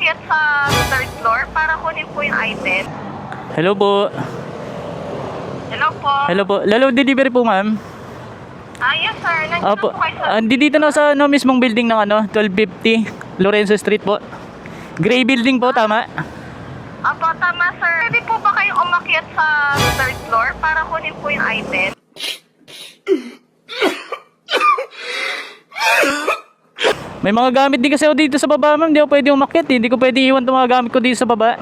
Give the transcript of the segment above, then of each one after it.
umakyat sa third floor para kunin po yung item. Hello po. Hello po. Hello po. Lalo delivery po, ma'am. Yes sir, nandito Opo. po kayo sa... Dito na sa mismong building ng 1250 Lorenzo Street po. Gray building po, tama? Opo, tama sir. Pwede po ba kayong umakyat sa third floor para kunin po yung item? May mga gamit din kasi ako dito sa baba, ma'am. Hindi ako pwede umakyat. Hindi ko pwede iwan itong mga gamit ko dito sa baba.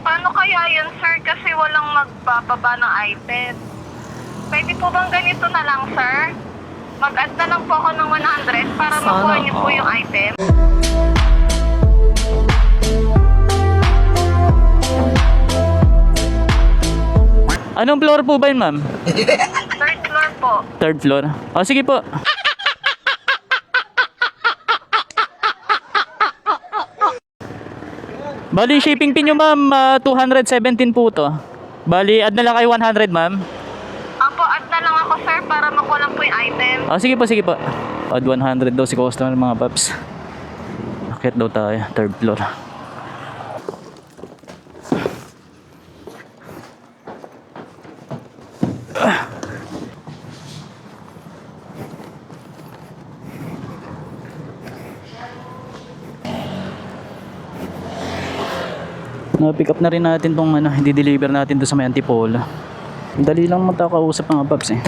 Paano kaya yun sir? Kasi walang magbababa ng item. Pwede po bang ganito na lang sir? Mag-add na lang po ako ng 100 para makuha niyo po yung item. Anong floor po ba yun, ma'am? Third floor po. Third floor. O, sige po. Bali, shipping fee nyo, ma'am, 217 po to. Bali, add na lang kayo 100, ma'am. Apo, add na lang ako sir para makuha lang po yung item. O, sige po, sige po. Add 100 daw si customer, mga paps. Akit daw tayo, third floor. Na-pick up na rin natin tong i-deliver natin doon sa may Antipolo. Dali lang matakausap mga paps eh.